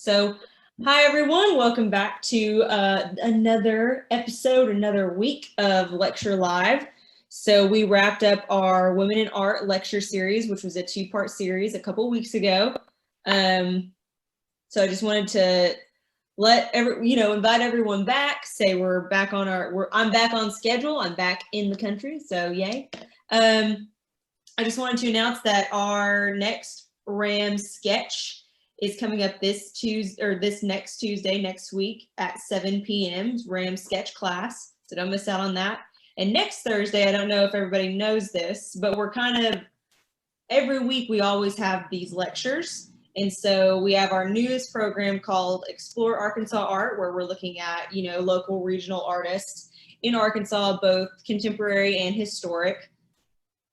So, hi everyone, welcome back to another episode, another week of Lecture Live. So we wrapped up our Women in Art lecture series, which was a two-part series a couple weeks ago. So I just wanted to invite everyone back, say we're back on I'm back on schedule, I'm back in the country, so yay. I just wanted to announce that our next RAM sketch is coming up this next Tuesday, next week at 7 p.m. RAM sketch class. So don't miss out on that. And next Thursday, I don't know if everybody knows this, but we're every week we always have these lectures. And so we have our newest program called Explore Arkansas Art, where we're looking at, local regional artists in Arkansas, both contemporary and historic.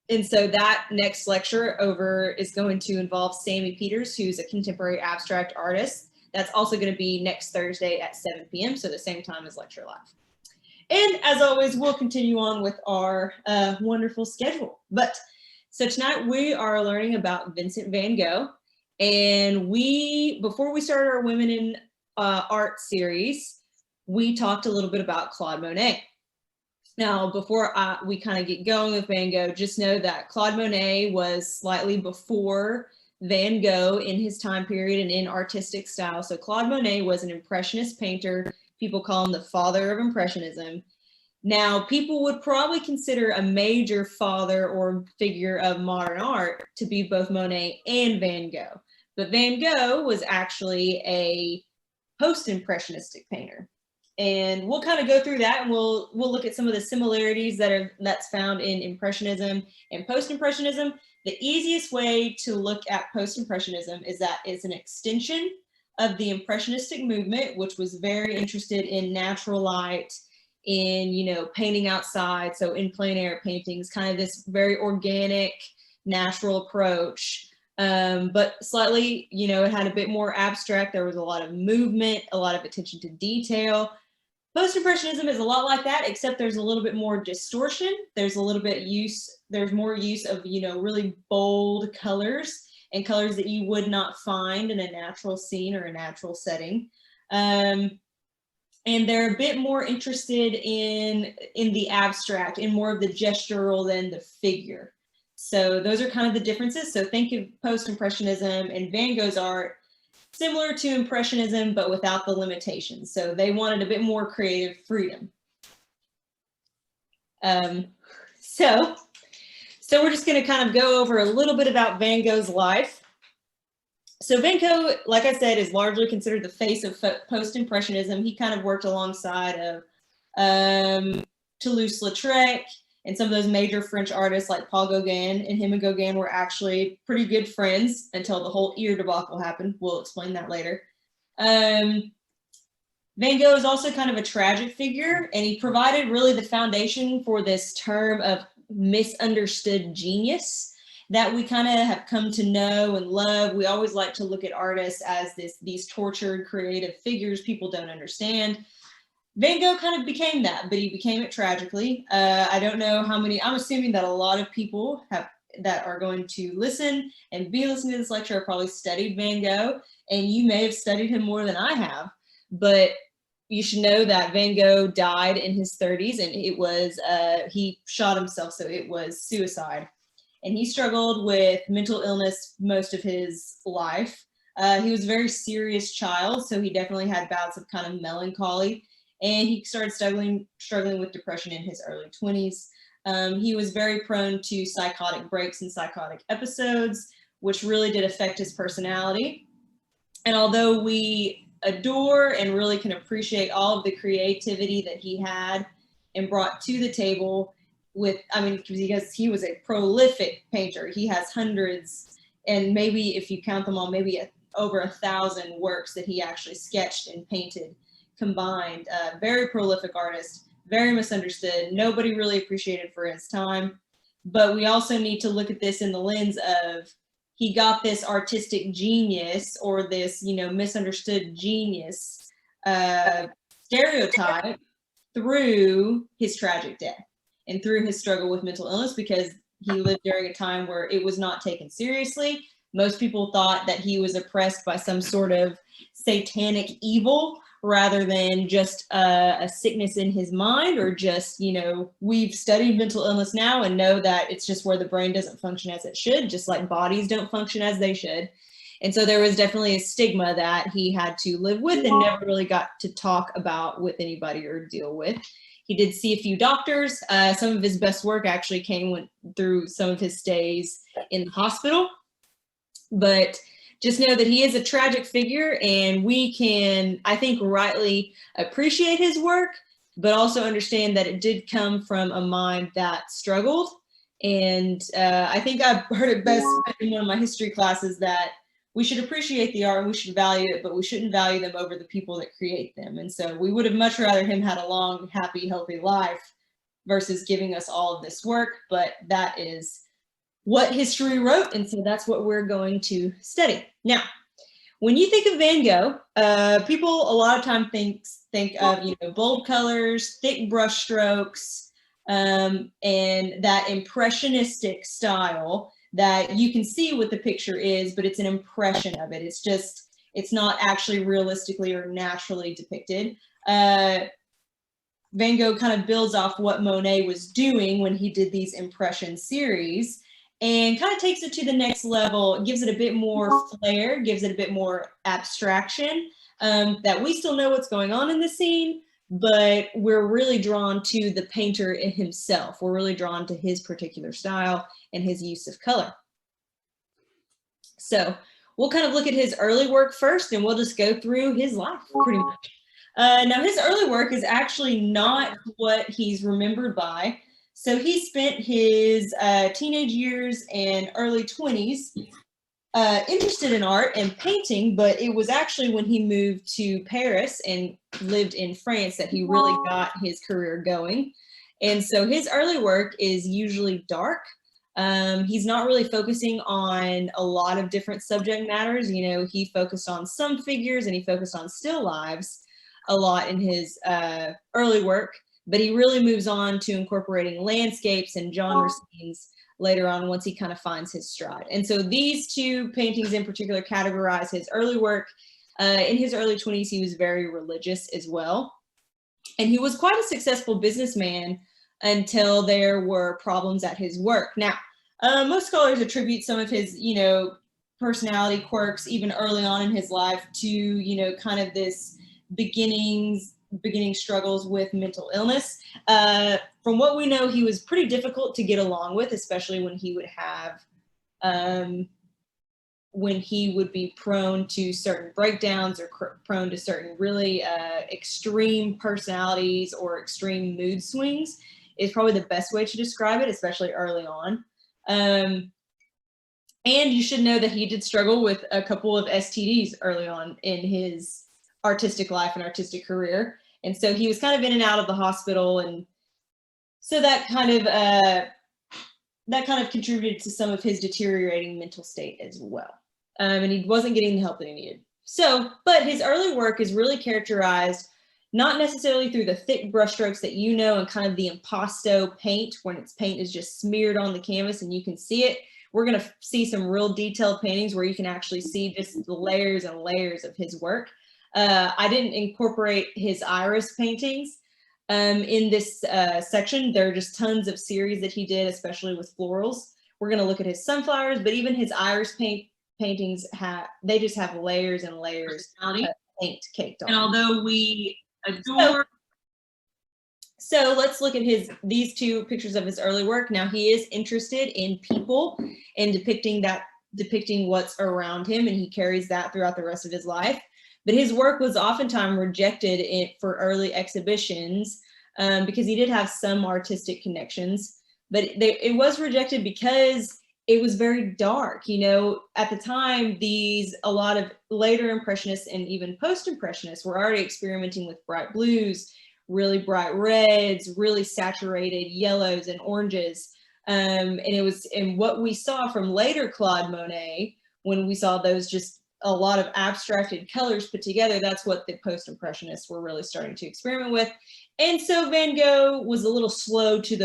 And so that next lecture is going to involve Sammy Peters, who's a contemporary abstract artist. That's also going to be next Thursday at 7 p.m., so the same time as Lecture Live. And as always, we'll continue on with our wonderful schedule. So tonight we are learning about Vincent Van Gogh. And before we started our Women in Art series, we talked a little bit about Claude Monet. Now, before we kind of get going with Van Gogh, just know that Claude Monet was slightly before Van Gogh in his time period and in artistic style. So Claude Monet was an Impressionist painter. People call him the father of Impressionism. Now, people would probably consider a major father or figure of modern art to be both Monet and Van Gogh. But Van Gogh was actually a post-impressionistic painter. And we'll kind of go through that, and we'll look at some of the similarities that's found in Impressionism and Post-Impressionism. The easiest way to look at Post-Impressionism is that it's an extension of the Impressionistic movement, which was very interested in natural light, in painting outside, so in plein air paintings, kind of this very organic, natural approach. But slightly, it had a bit more abstract. There was a lot of movement, a lot of attention to detail. Post-Impressionism is a lot like that, except there's a little bit more distortion. There's more use of, really bold colors and colors that you would not find in a natural scene or a natural setting. And they're a bit more interested in the abstract, in more of the gestural than the figure. So those are kind of the differences. So think of Post-Impressionism and Van Gogh's art similar to Impressionism, but without the limitations. So they wanted a bit more creative freedom. So we're just going to kind of go over a little bit about Van Gogh's life. So Van Gogh, like I said, is largely considered the face of Post-Impressionism. He kind of worked alongside of Toulouse-Lautrec and some of those major French artists like Paul Gauguin, and him and Gauguin were actually pretty good friends until the whole ear debacle happened. We'll explain that later. Van Gogh is also kind of a tragic figure, and he provided really the foundation for this term of misunderstood genius that we kind of have come to know and love. We always like to look at artists as these tortured creative figures people don't understand. Van Gogh kind of became that, but he became it tragically. I don't know how many, I'm assuming that a lot of people that are going to listen and be listening to this lecture have probably studied Van Gogh, and you may have studied him more than I have, but you should know that Van Gogh died in his 30s, and it was, he shot himself, so it was suicide. And he struggled with mental illness most of his life. He was a very serious child, so he definitely had bouts of kind of melancholy. And he started struggling with depression in his early 20s. He was very prone to psychotic breaks and psychotic episodes, which really did affect his personality. And although we adore and really can appreciate all of the creativity that he had and brought to the table because he was a prolific painter. He has hundreds, and maybe if you count them all, maybe over 1,000 works that he actually sketched and painted combined. Very prolific artist, very misunderstood, nobody really appreciated for his time. But we also need to look at this in the lens of he got this artistic genius, or this misunderstood genius stereotype through his tragic death and through his struggle with mental illness, because he lived during a time where it was not taken seriously. Most people thought that he was oppressed by some sort of satanic evil rather than just a sickness in his mind, or just, you know, we've studied mental illness now and know that it's just where the brain doesn't function as it should, just like bodies don't function as they should. And so there was definitely a stigma that he had to live with and never really got to talk about with anybody or deal with. He did see a few doctors. Some of his best work actually went through some of his stays in the hospital. But just know that he is a tragic figure, and we can, I think, rightly appreciate his work, but also understand that it did come from a mind that struggled. And I think I've heard it best in one of my history classes that we should appreciate the art and we should value it, but we shouldn't value them over the people that create them. And so we would have much rather him had a long, happy, healthy life versus giving us all of this work. But that is what history wrote, and so that's what we're going to study. Now, when you think of Van Gogh, people a lot of times think of, you know, bold colors, thick brush strokes, and that impressionistic style that you can see what the picture is, but it's an impression of it. It's just, it's not actually realistically or naturally depicted. Van Gogh kind of builds off what Monet was doing when he did these impression series, and kind of takes it to the next level. It gives it a bit more flair, gives it a bit more abstraction, that we still know what's going on in the scene, but we're really drawn to the painter himself. We're really drawn to his particular style and his use of color. So we'll kind of look at his early work first, and we'll just go through his life pretty much. Now, his early work is actually not what he's remembered by. So he spent his teenage years and early 20s interested in art and painting, but it was actually when he moved to Paris and lived in France that he really got his career going. And so his early work is usually dark. He's not really focusing on a lot of different subject matters. You know, he focused on some figures and he focused on still lives a lot in his early work. But he really moves on to incorporating landscapes and genre scenes later on once he kind of finds his stride. And so these two paintings in particular categorize his early work. In his early 20s, he was very religious as well. And he was quite a successful businessman until there were problems at his work. Now, most scholars attribute some of his, you know, personality quirks even early on in his life to, you know, kind of this beginning struggles with mental illness. From what we know, he was pretty difficult to get along with, especially when he would have, when he would be prone to certain breakdowns or prone to certain really extreme personalities or extreme mood swings is probably the best way to describe it, especially early on. And you should know that he did struggle with a couple of STDs early on in his artistic life and artistic career. And so he was kind of in and out of the hospital. And so that kind of contributed to some of his deteriorating mental state as well. And he wasn't getting the help that he needed. So, but his early work is really characterized not necessarily through the thick brushstrokes that you know and kind of the impasto paint, when its paint is just smeared on the canvas and you can see it. We're going to see some real detailed paintings where you can actually see just the layers and layers of his work. I didn't incorporate his iris paintings in this section. There are just tons of series that he did, especially with florals. We're going to look at his sunflowers, but even his iris paintings they just have layers and layers of paint caked on. And although we adore. So let's look at these two pictures of his early work. Now he is interested in people and depicting what's around him, and he carries that throughout the rest of his life. But his work was oftentimes rejected for early exhibitions because he did have some artistic connections, but it was rejected because it was very dark. You know, at the time, a lot of later Impressionists and even Post-Impressionists were already experimenting with bright blues, really bright reds, really saturated yellows and oranges. And what we saw from later Claude Monet, when we saw those just a lot of abstracted colors put together, that's what the Post-Impressionists were really starting to experiment with. And so Van Gogh was a little slow to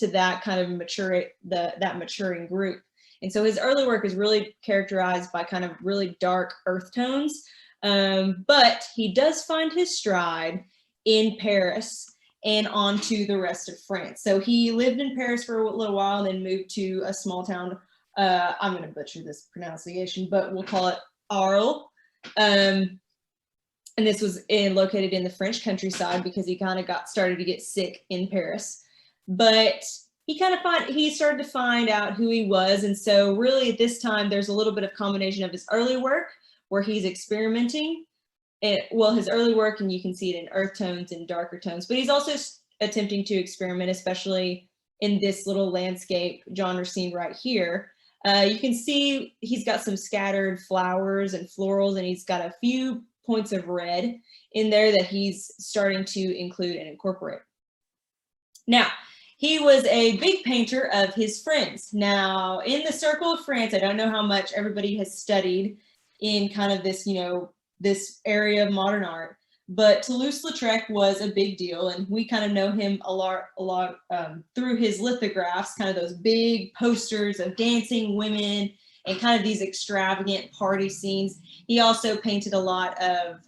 that kind of maturing group. And so his early work is really characterized by kind of really dark earth tones. But he does find his stride in Paris and onto the rest of France. So he lived in Paris for a little while and then moved to a small town. I'm going to butcher this pronunciation, but we'll call it Arles. And this was located in the French countryside because he kind of started to get sick in Paris. But he started to find out who he was. And so really at this time, there's a little bit of combination of his early work where he's experimenting. His early work, and you can see it in earth tones and darker tones, but he's also attempting to experiment, especially in this little landscape genre scene right here. You can see he's got some scattered flowers and florals, and he's got a few points of red in there that he's starting to include and incorporate. Now, he was a big painter of his friends. Now, in the circle of France, I don't know how much everybody has studied in kind of this, this area of modern art, but Toulouse-Lautrec was a big deal, and we kind of know him a lot through his lithographs, kind of those big posters of dancing women and kind of these extravagant party scenes. He also painted a lot of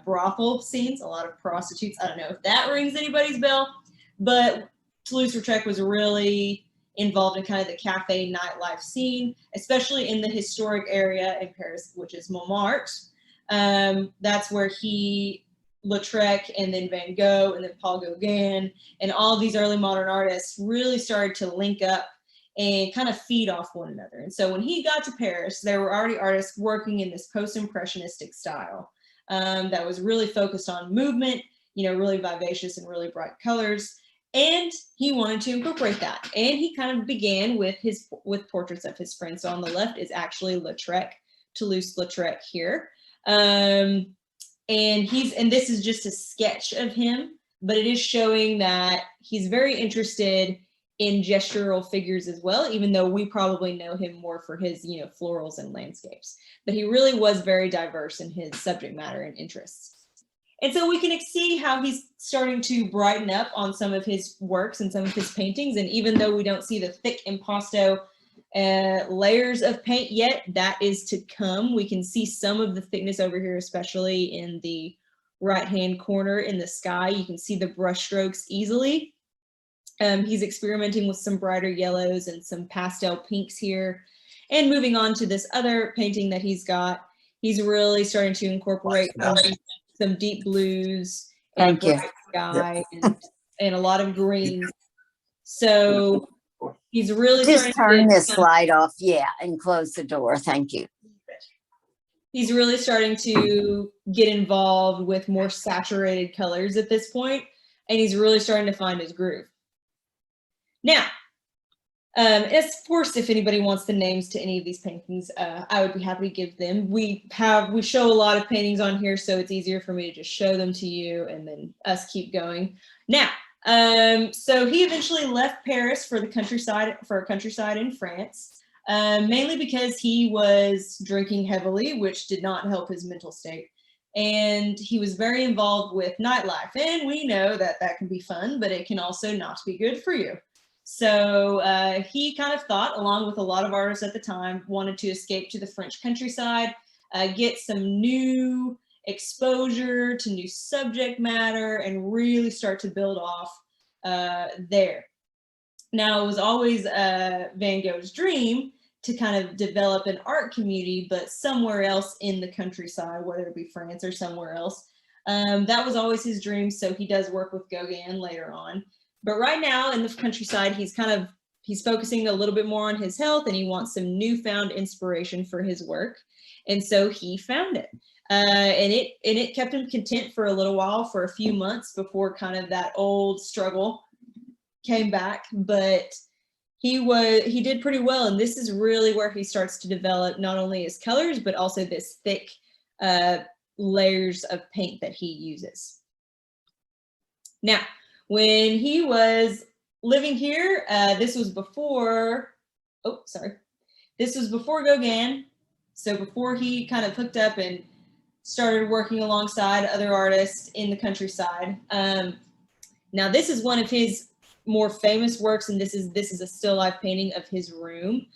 brothel scenes, a lot of prostitutes. I don't know if that rings anybody's bell, but Toulouse-Lautrec was really involved in kind of the cafe nightlife scene, especially in the historic area in Paris, which is Montmartre. That's where Lautrec and then Van Gogh and then Paul Gauguin and all these early modern artists really started to link up and kind of feed off one another. And so when he got to Paris, there were already artists working in this post-impressionistic style that was really focused on movement, really vivacious and really bright colors. And he wanted to incorporate that. And he kind of began with portraits of his friends. So on the left is actually Lautrec, Toulouse-Lautrec here. And this is just a sketch of him, but it is showing that he's very interested in gestural figures as well, even though we probably know him more for his, florals and landscapes. But he really was very diverse in his subject matter and interests. And so we can see how he's starting to brighten up on some of his works and some of his paintings. And even though we don't see the thick impasto layers of paint yet, that is to come. We can see some of the thickness over here, especially in the right-hand corner in the sky. You can see the brush strokes easily. He's experimenting with some brighter yellows and some pastel pinks here. And moving on to this other painting that he's got, he's really starting to incorporate some deep blues and a bright sky and a lot of greens. So he's really just turn this light off, and close the door. Thank you. He's really starting to get involved with more saturated colors at this point, and he's really starting to find his groove. Now, of course, if anybody wants the names to any of these paintings, I would be happy to give them. We show a lot of paintings on here, so it's easier for me to just show them to you and then us keep going. Now, so he eventually left Paris for a countryside in France, mainly because he was drinking heavily, which did not help his mental state. And he was very involved with nightlife. And we know that can be fun, but it can also not be good for you. So he kind of thought, along with a lot of artists at the time, wanted to escape to the French countryside, get some new exposure to new subject matter, and really start to build off there. Now, it was always Van Gogh's dream to kind of develop an art community, but somewhere else in the countryside, whether it be France or somewhere else. That was always his dream, so he does work with Gauguin later on. But right now in the countryside, he's focusing a little bit more on his health, and he wants some newfound inspiration for his work. And so he found it. And it kept him content for a little while, for a few months, before kind of that old struggle came back. But he did pretty well. And this is really where he starts to develop not only his colors, but also this thick layers of paint that he uses. Now, when he was living here, this was before Gauguin. So before he kind of hooked up and started working alongside other artists in the countryside. Now this is one of his more famous works, and this is a still life painting of his room.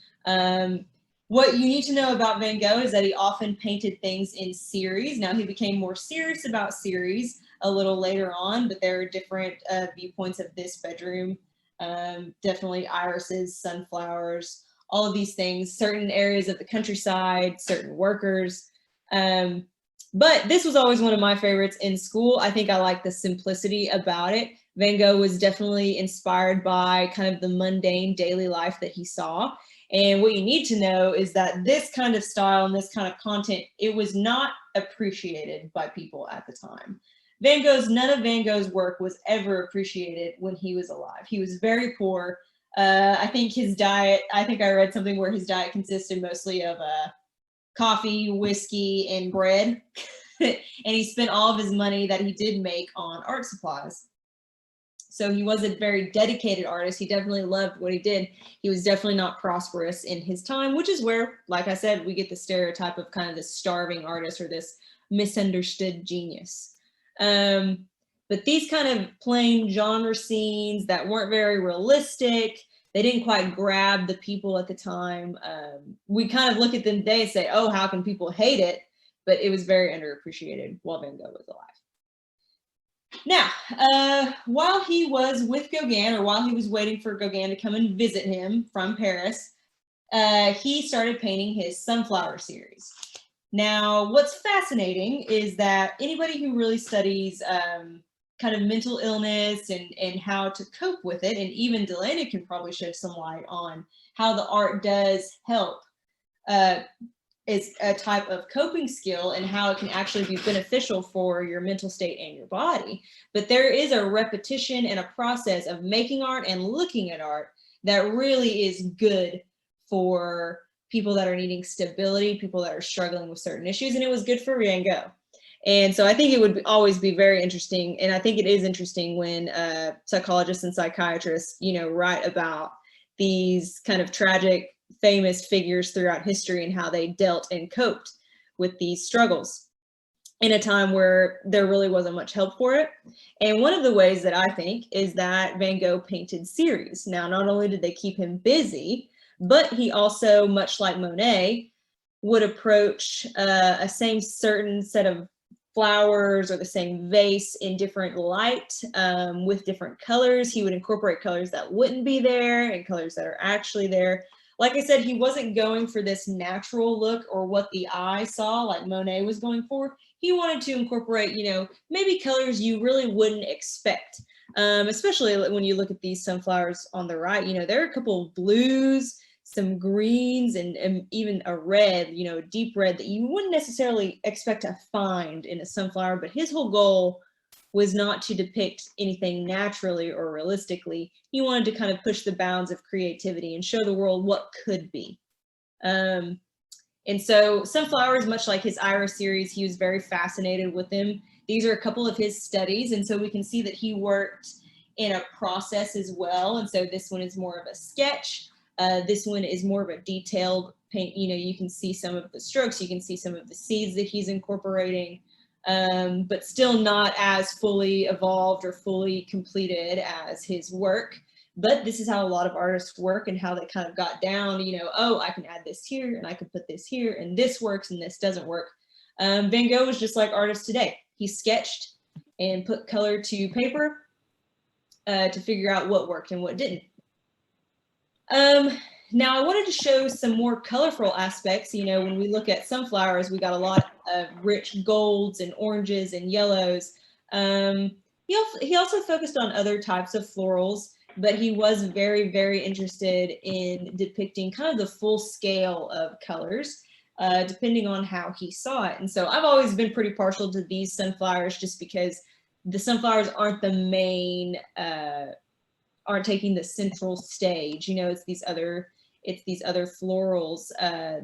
What you need to know about Van Gogh is that he often painted things in series. Now, he became more serious about series a little later on, but there are different viewpoints of this bedroom. Definitely irises, sunflowers, all of these things, certain areas of the countryside, certain workers. But this was always one of my favorites in school. I think I like the simplicity about it. Van Gogh was definitely inspired by kind of the mundane daily life that he saw. And what you need to know is that this kind of style and this kind of content, it was not appreciated by people at the time. None of Van Gogh's work was ever appreciated when he was alive. He was very poor. I think his diet, I think I read something where his diet consisted mostly of coffee, whiskey, and bread. And he spent all of his money that he did make on art supplies. So he was a very dedicated artist. He definitely loved what he did. He was definitely not prosperous in his time, which is where, like I said, we get the stereotype of kind of this starving artist or this misunderstood genius. But these kind of plain genre scenes that weren't very realistic, they didn't quite grab the people at the time. We kind of look at them today and say, oh, how can people hate it? But it was very underappreciated while Van Gogh was alive. Now, while he was with Gauguin, or while he was waiting for Gauguin to come and visit him from Paris, he started painting his sunflower series. Now, what's fascinating is that anybody who really studies kind of mental illness and how to cope with it, and even Delaney can probably shed some light on how the art does help is a type of coping skill and how it can actually be beneficial for your mental state and your body. But there is a repetition and a process of making art and looking at art that really is good for people that are needing stability, people that are struggling with certain issues, and it was good for Van Gogh. And so I think it would always be very interesting, and I think it is interesting when psychologists and psychiatrists, write about these kind of tragic, famous figures throughout history and how they dealt and coped with these struggles in a time where there really wasn't much help for it. And one of the ways that I think is that Van Gogh painted series. Now, not only did they keep him busy, but he also, much like Monet, would approach a same certain set of flowers or the same vase in different light with different colors. He would incorporate colors that wouldn't be there and colors that are actually there. Like I said, he wasn't going for this natural look or what the eye saw like Monet was going for. He wanted to incorporate, maybe colors you really wouldn't expect, especially when you look at these sunflowers on the right. There are a couple of blues, some greens, and even a red, a deep red that you wouldn't necessarily expect to find in a sunflower. But his whole goal was not to depict anything naturally or realistically. He wanted to kind of push the bounds of creativity and show the world what could be. And so sunflowers, much like his Iris series, he was very fascinated with them. These are a couple of his studies. And so we can see that he worked in a process as well. And so this one is more of a sketch. This one is more of a detailed paint. You can see some of the strokes, you can see some of the seeds that he's incorporating. But still not as fully evolved or fully completed as his work. But this is how a lot of artists work and how they kind of got down, oh, I can add this here and I can put this here and this works and this doesn't work. Van Gogh was just like artists today. He sketched and put color to paper to figure out what worked and what didn't. Now I wanted to show some more colorful aspects. When we look at sunflowers, we got a lot of rich golds and oranges and yellows. He also focused on other types of florals, but he was very, very interested in depicting kind of the full scale of colors, depending on how he saw it. And so I've always been pretty partial to these sunflowers just because the sunflowers aren't the main, aren't taking the central stage. It's these other florals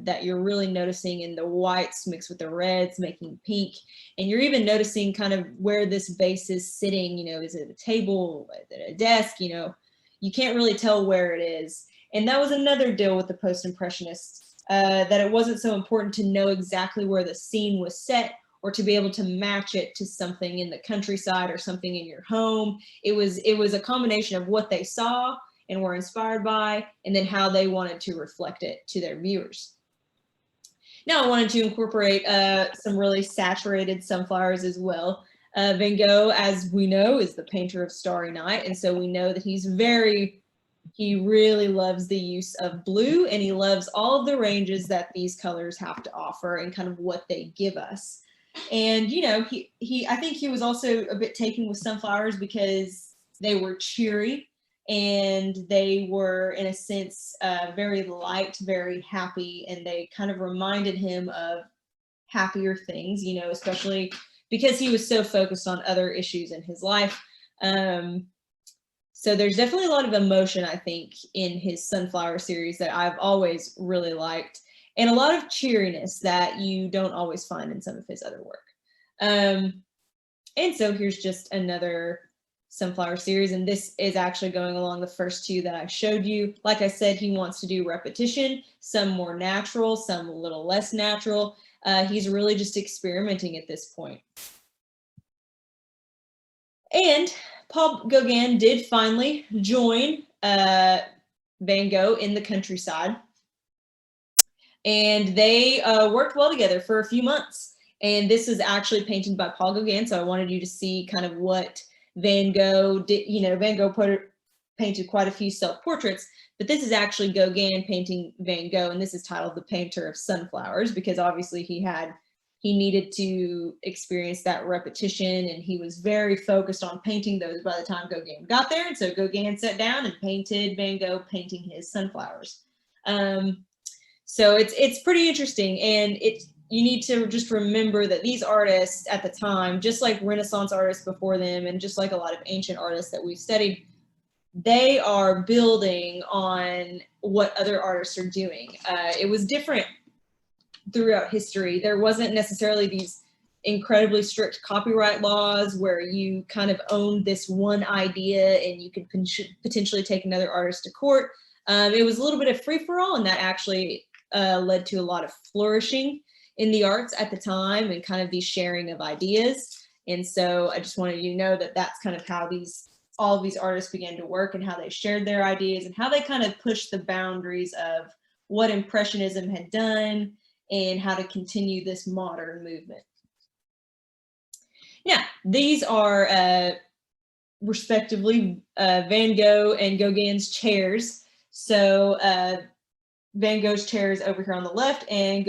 that you're really noticing in the whites mixed with the reds making pink. And you're even noticing kind of where this vase is sitting. Is it a table, is it a desk? You can't really tell where it is. And that was another deal with the Post-Impressionists, that it wasn't so important to know exactly where the scene was set or to be able to match it to something in the countryside or something in your home. It was a combination of what they saw and were inspired by, and then how they wanted to reflect it to their viewers. Now I wanted to incorporate some really saturated sunflowers as well. Van Gogh, as we know, is the painter of Starry Night, and so we know that he really loves the use of blue, and he loves all of the ranges that these colors have to offer and kind of what they give us. And you know, I think he was also a bit taken with sunflowers because they were cheery and they were, in a sense, very light, very happy, and they kind of reminded him of happier things, you know, especially because he was so focused on other issues in his life. So there's definitely a lot of emotion, I think, in his Sunflower series that I've always really liked, and a lot of cheeriness that you don't always find in some of his other work. And so here's just another Sunflower series, and this is actually going along the first two that I showed you. Like I said, he wants to do repetition, some more natural, some a little less natural. He's really just experimenting at this point. And Paul Gauguin did finally join Van Gogh in the countryside, and they worked well together for a few months. And this is actually painted by Paul Gauguin, so I wanted you to see kind of what Van Gogh did. You know, Van Gogh painted quite a few self-portraits, but this is actually Gauguin painting Van Gogh, and this is titled The Painter of Sunflowers, because obviously he needed to experience that repetition, and he was very focused on painting those by the time Gauguin got there. And so Gauguin sat down and painted Van Gogh painting his sunflowers. So it's pretty interesting, and you need to just remember that these artists at the time, just like Renaissance artists before them, and just like a lot of ancient artists that we've studied, they are building on what other artists are doing. It was different throughout history. There wasn't necessarily these incredibly strict copyright laws where you kind of owned this one idea and you could potentially take another artist to court. It was a little bit of free-for-all, and that actually led to a lot of flourishing in the arts at the time, and kind of the sharing of ideas. And so I just wanted you to know that that's kind of how all of these artists began to work, and how they shared their ideas, and how they kind of pushed the boundaries of what Impressionism had done and how to continue this modern movement. Now, these are respectively Van Gogh and Gauguin's chairs. So Van Gogh's chair is over here on the left, and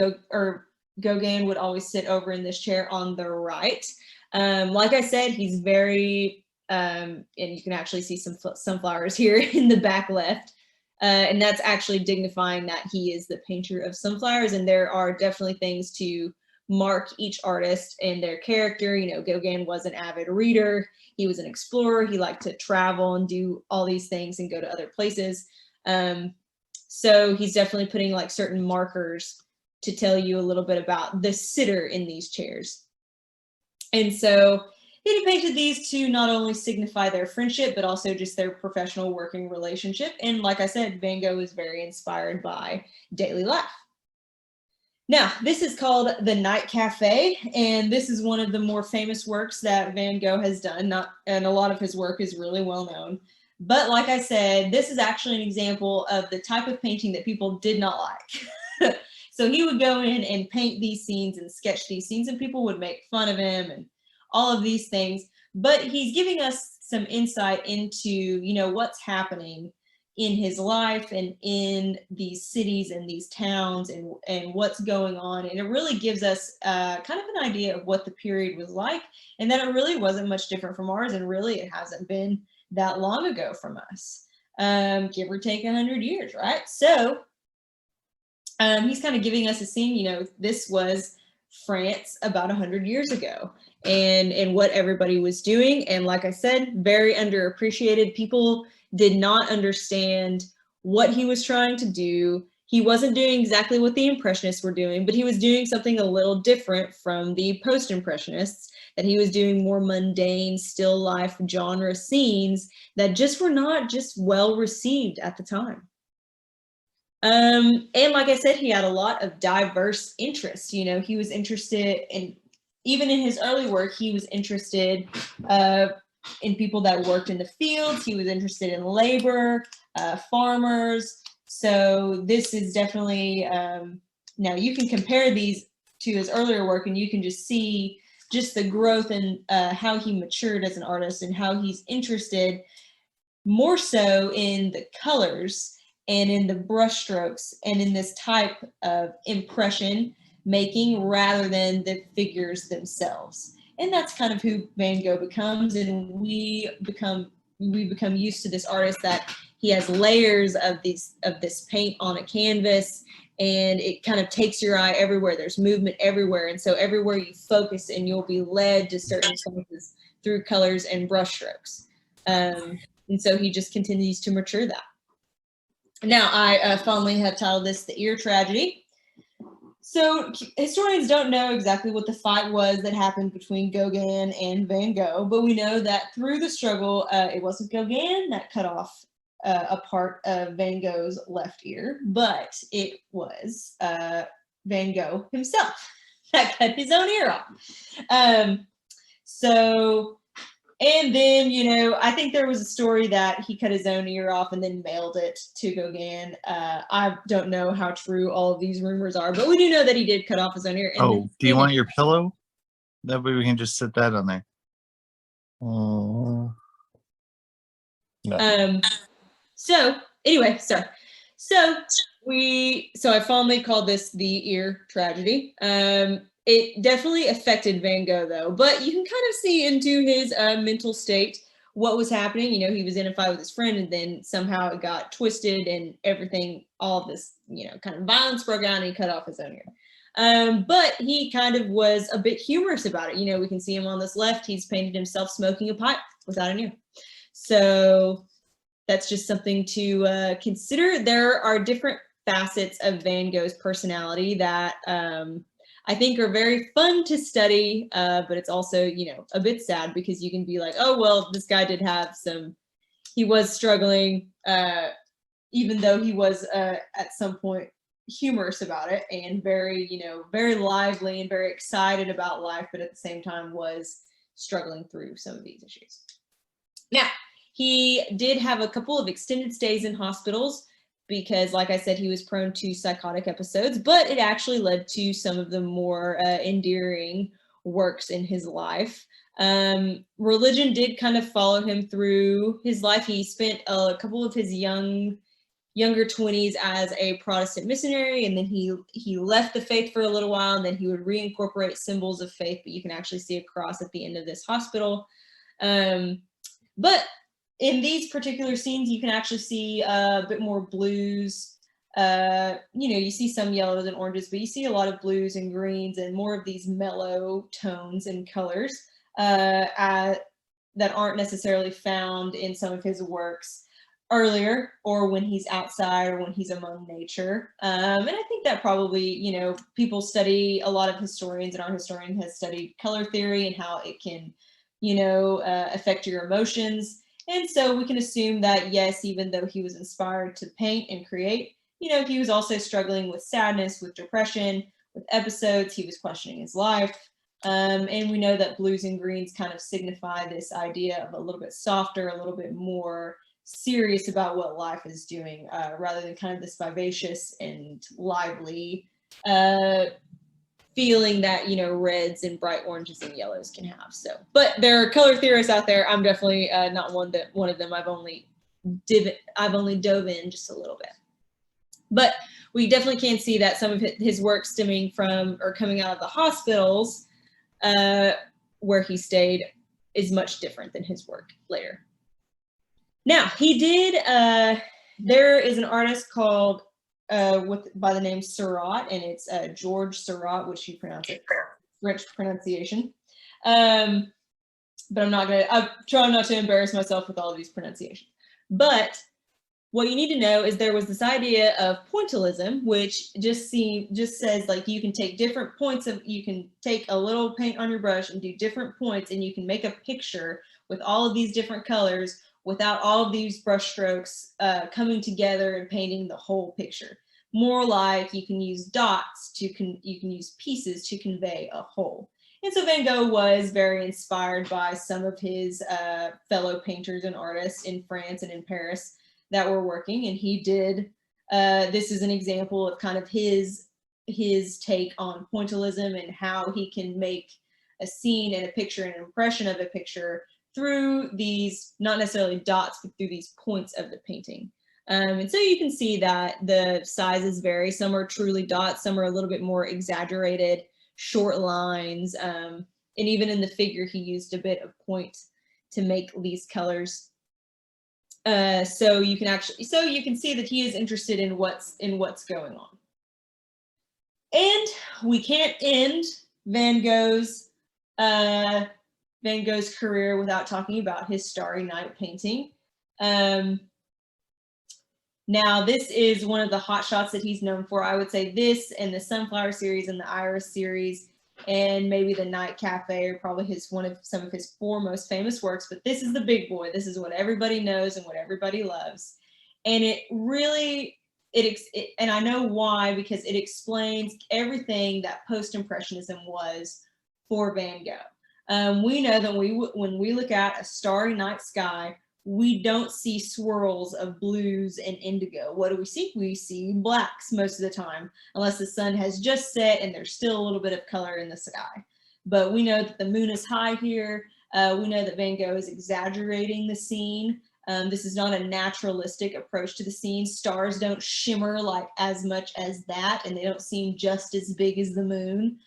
Gauguin would always sit over in this chair on the right. Like I said, he's very, and you can actually see some sunflowers here in the back left. And that's actually dignifying that he is the painter of sunflowers. And there are definitely things to mark each artist and their character. You know, Gauguin was an avid reader. He was an explorer. He liked to travel and do all these things and go to other places. So he's definitely putting like certain markers to tell you a little bit about the sitter in these chairs. And so he painted these to not only signify their friendship, but also just their professional working relationship. And like I said, Van Gogh is very inspired by daily life. Now, this is called The Night Cafe, and this is one of the more famous works that Van Gogh has done, and a lot of his work is really well known. But like I said, this is actually an example of the type of painting that people did not like. So he would go in and paint these scenes and sketch these scenes, and people would make fun of him and all of these things. But he's giving us some insight into, you know, what's happening in his life and in these cities and these towns, and what's going on. And it really gives us kind of an idea of what the period was like, and that it really wasn't much different from ours, and really it hasn't been that long ago from us, give or take 100 years, right? So he's kind of giving us a scene. You know, this was France about 100 years ago, and what everybody was doing. And like I said, very underappreciated. People did not understand what he was trying to do. He wasn't doing exactly what the Impressionists were doing, but he was doing something a little different from the Post-Impressionists, that he was doing more mundane, still life genre scenes that just were not just well received at the time. And like I said, he had a lot of diverse interests. You know, he was interested in, even in his early work, he was interested in people that worked in the fields. He was interested in labor, farmers. So this is definitely Now you can compare these to his earlier work, and you can just see just the growth and how he matured as an artist and how he's interested more so in the colors and in the brushstrokes and in this type of impression making rather than the figures themselves. And that's kind of who Van Gogh becomes, and we become used to this artist that he has layers of this paint on a canvas, and it kind of takes your eye everywhere. There's movement everywhere, and so everywhere you focus and you'll be led to certain places through colors and brushstrokes. And so he just continues to mature that. Now, I fondly have titled this The Ear Tragedy. So historians don't know exactly what the fight was that happened between Gauguin and Van Gogh, but we know that through the struggle, it wasn't Gauguin that cut off a part of Van Gogh's left ear, but it was Van Gogh himself that cut his own ear off. And then, you know, I think there was a story that he cut his own ear off and then mailed it to Gauguin. I don't know how true all of these rumors are, but we do know that he did cut off his own ear. And do you want your pillow? That way we can just sit that on there. No. So anyway, so I fondly called this The Ear Tragedy. It definitely affected Van Gogh, though, but you can kind of see into his mental state what was happening. You know, he was in a fight with his friend, and then somehow it got twisted, and everything, all of this, you know, kind of violence broke out, and he cut off his own ear. But he kind of was a bit humorous about it. You know, we can see him on this left. He's painted himself smoking a pipe without an ear. So that's just something to consider. There are different facets of Van Gogh's personality that I think are very fun to study, but it's also, you know, a bit sad because you can be like, oh, well, this guy did have he was struggling, even though he was at some point humorous about it and very, you know, very lively and very excited about life, but at the same time was struggling through some of these issues. Now, he did have a couple of extended stays in hospitals because, like I said, he was prone to psychotic episodes, but it actually led to some of the more endearing works in his life. Religion did kind of follow him through his life. He spent a couple of his younger 20s as a Protestant missionary, and then he left the faith for a little while, and then he would reincorporate symbols of faith, but you can actually see a cross at the end of this hospital. But in these particular scenes, you can actually see a bit more blues. You know, you see some yellows and oranges, but you see a lot of blues and greens and more of these mellow tones and colors that aren't necessarily found in some of his works earlier, or when he's outside or when he's among nature. And I think that probably, you know, people study, a lot of historians, and our historian has studied color theory and how it can, you know, affect your emotions. And so we can assume that, yes, even though he was inspired to paint and create, you know, he was also struggling with sadness, with depression, with episodes. He was questioning his life. And we know that blues and greens kind of signify this idea of a little bit softer, a little bit more serious about what life is doing, rather than kind of this vivacious and lively feeling that, you know, reds and bright oranges and yellows can have. So, but there are color theorists out there. I'm definitely not one of them. I've only dove in just a little bit, but we definitely can see that some of his work stemming from or coming out of the hospitals where he stayed is much different than his work later. Now, he did, there is an artist called by the name Seurat, and it's George Seurat, which you pronounce it French pronunciation. But I'm trying not to embarrass myself with all of these pronunciations. But what you need to know is there was this idea of pointillism, which just says like you can take different points you can take a little paint on your brush and do different points, and you can make a picture with all of these different colors without all of these brush strokes coming together and painting the whole picture. More like you can use dots you can use pieces to convey a whole. And so Van Gogh was very inspired by some of his fellow painters and artists in France and in Paris that were working, and he did, this is an example of kind of his his take on pointillism and how he can make a scene and a picture and an impression of a picture through these, not necessarily dots, but through these points of the painting. And so you can see that the sizes vary. Some are truly dots, some are a little bit more exaggerated, short lines. And even in the figure, he used a bit of point to make these colors. So you can see that he is interested in what's going on. And we can't end Van Gogh's career without talking about his Starry Night painting. Now, this is one of the hot shots that he's known for. I would say this and the Sunflower series and the Iris series and maybe the Night Cafe are probably some of his foremost famous works, but this is the big boy. This is what everybody knows and what everybody loves. And it really, and I know why, because it explains everything that Post-Impressionism was for Van Gogh. We know that when we look at a starry night sky, we don't see swirls of blues and indigo. What do we see? We see blacks most of the time, unless the sun has just set and there's still a little bit of color in the sky. But we know that the moon is high here. We know that Van Gogh is exaggerating the scene. This is not a naturalistic approach to the scene. Stars don't shimmer like as much as that, and they don't seem just as big as the moon.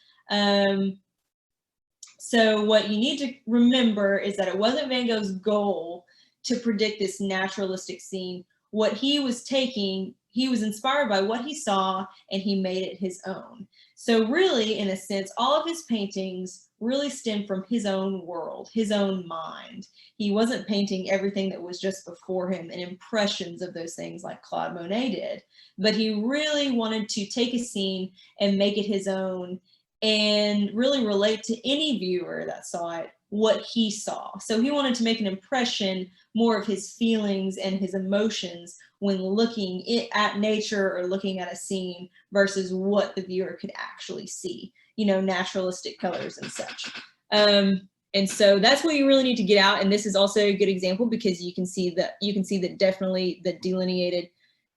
So what you need to remember is that it wasn't Van Gogh's goal to predict this naturalistic scene. What he was taking, he was inspired by what he saw and he made it his own. So really, in a sense, all of his paintings really stem from his own world, his own mind. He wasn't painting everything that was just before him and impressions of those things like Claude Monet did, but he really wanted to take a scene and make it his own and really relate to any viewer that saw it what he saw. So he wanted to make an impression, more of his feelings and his emotions when looking at nature or looking at a scene versus what the viewer could actually see, you know, naturalistic colors and such. And so that's what you really need to get out. And this is also a good example because you can see that definitely the delineated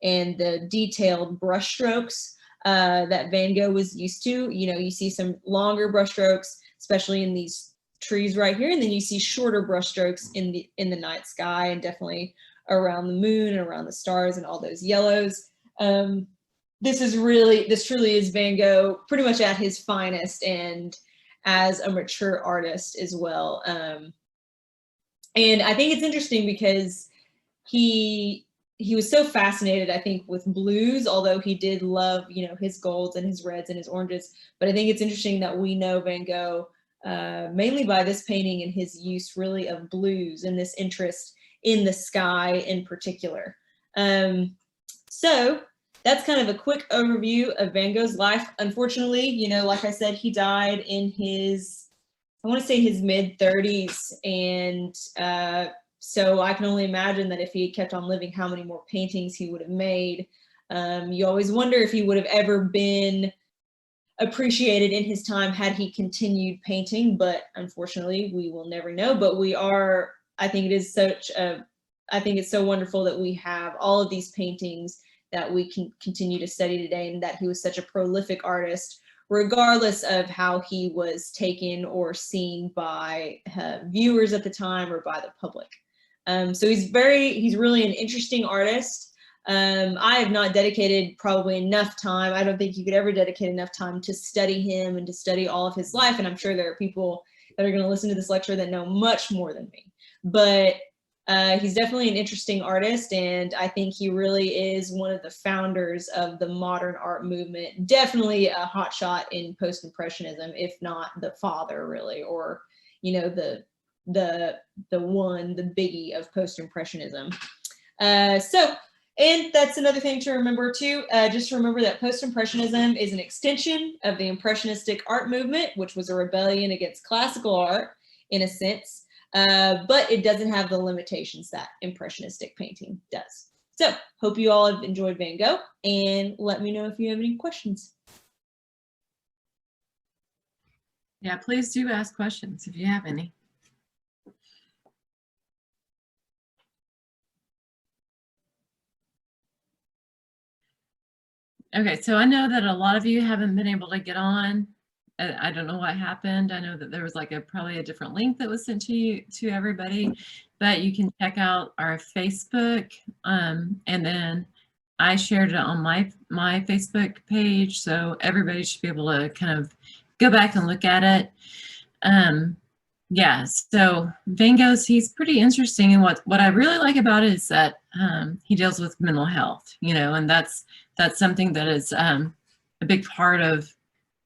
and the detailed brush strokes that Van Gogh was used to. You know, you see some longer brush strokes, especially in these trees right here, and then you see shorter brush strokes in the night sky and definitely around the moon and around the stars and all those yellows. This truly is Van Gogh pretty much at his finest and as a mature artist as well. And I think it's interesting because he was so fascinated, I think, with blues, although he did love, you know, his golds and his reds and his oranges. But I think it's interesting that we know Van Gogh mainly by this painting and his use really of blues and this interest in the sky in particular. So that's kind of a quick overview of Van Gogh's life. Unfortunately, you know, like I said, he died in his, I want to say his mid-30s. And so I can only imagine that if he had kept on living, how many more paintings he would have made. You always wonder if he would have ever been appreciated in his time had he continued painting, but unfortunately we will never know. But I think it's so wonderful that we have all of these paintings that we can continue to study today, and that he was such a prolific artist, regardless of how he was taken or seen by viewers at the time or by the public. So he's really an interesting artist. I have not dedicated probably enough time. I don't think you could ever dedicate enough time to study him and to study all of his life. And I'm sure there are people that are going to listen to this lecture that know much more than me. But he's definitely an interesting artist, and I think he really is one of the founders of the modern art movement. Definitely a hotshot in Post-Impressionism, if not the father, really, or, you know, the biggie of Post-Impressionism. And that's another thing to remember too. Just remember that Post-Impressionism is an extension of the Impressionistic art movement, which was a rebellion against classical art in a sense, but it doesn't have the limitations that Impressionistic painting does. So hope you all have enjoyed Van Gogh, and let me know if you have any questions. Yeah, please do ask questions if you have any. Okay, so I know that a lot of you haven't been able to get on. I don't know what happened. I know that there was like probably a different link that was sent to you, to everybody, but you can check out our Facebook. And then I shared it on my Facebook page, so everybody should be able to kind of go back and look at it. Yeah, so Van Gogh's, he's pretty interesting, and what I really like about it is that he deals with mental health, you know, and that's something that is a big part of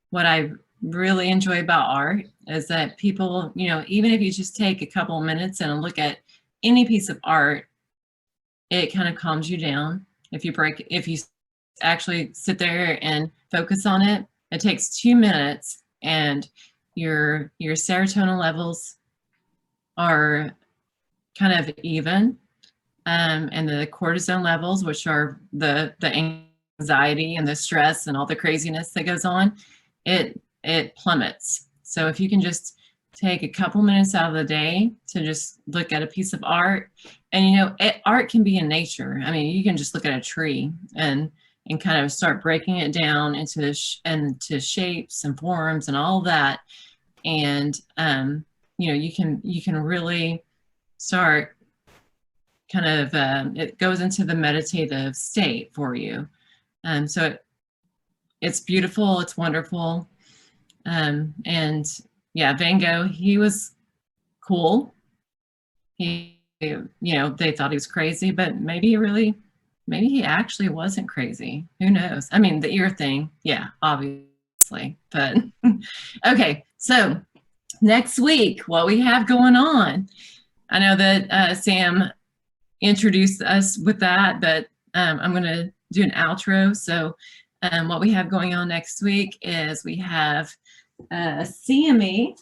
what I really enjoy about art, is that people, you know, even if you just take a couple of minutes and look at any piece of art, it kind of calms you down. If you actually sit there and focus on it, it takes 2 minutes, and your serotonin levels are kind of even, and the cortisone levels, which are the anxiety and the stress and all the craziness that goes on, it plummets. So if you can just take a couple minutes out of the day to just look at a piece of art, and you know, art can be in nature. I mean, you can just look at a tree and kind of start breaking it down into shapes and forms and all that, and you know, you can really start kind of it goes into the meditative state for you. So it's beautiful, it's wonderful. And yeah, Van Gogh, he was cool. He, you know, they thought he was crazy, but maybe he actually wasn't crazy. Who knows? I mean, the ear thing, yeah, obviously. But okay, so next week, what we have going on. I know that Sam introduced us with that, but I'm going to do an outro. So what we have going on next week is we have CME.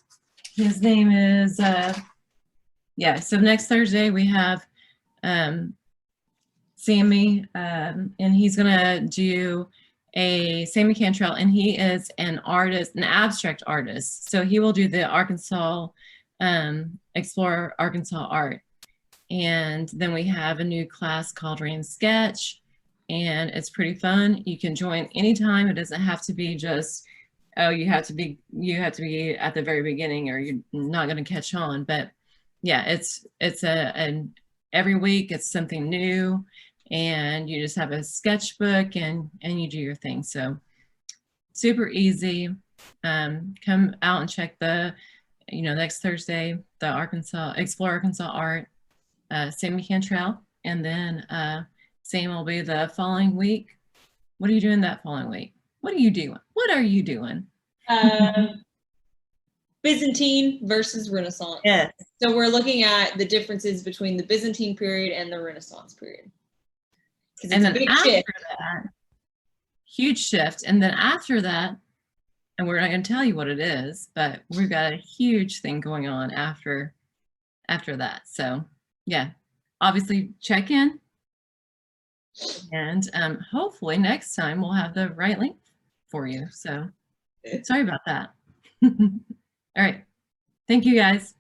His name is, yeah, so next Thursday we have Sammy, and he's going to do Sammy Cantrell, and he is an artist, an abstract artist. So he will do the Arkansas, Explore Arkansas Art. And then we have a new class called Rand Sketch, and it's pretty fun. You can join anytime. It doesn't have to be just, oh, you have to be at the very beginning or you're not going to catch on. But yeah, it's every week it's something new, and you just have a sketchbook and you do your thing. So super easy. Come out and check the, you know, next Thursday, the Explore Arkansas Art, Sammy Cantrell, and then Sam will be the following week. What are you doing that following week? What are you doing? What are you doing? Byzantine versus Renaissance. Yes. So we're looking at the differences between the Byzantine period and the Renaissance period. Because it's a big shift. That, huge shift. And then after that, and we're not going to tell you what it is, but we've got a huge thing going on after that. So yeah, obviously check in, and hopefully next time we'll have the right link for you. So sorry about that. All right. Thank you guys.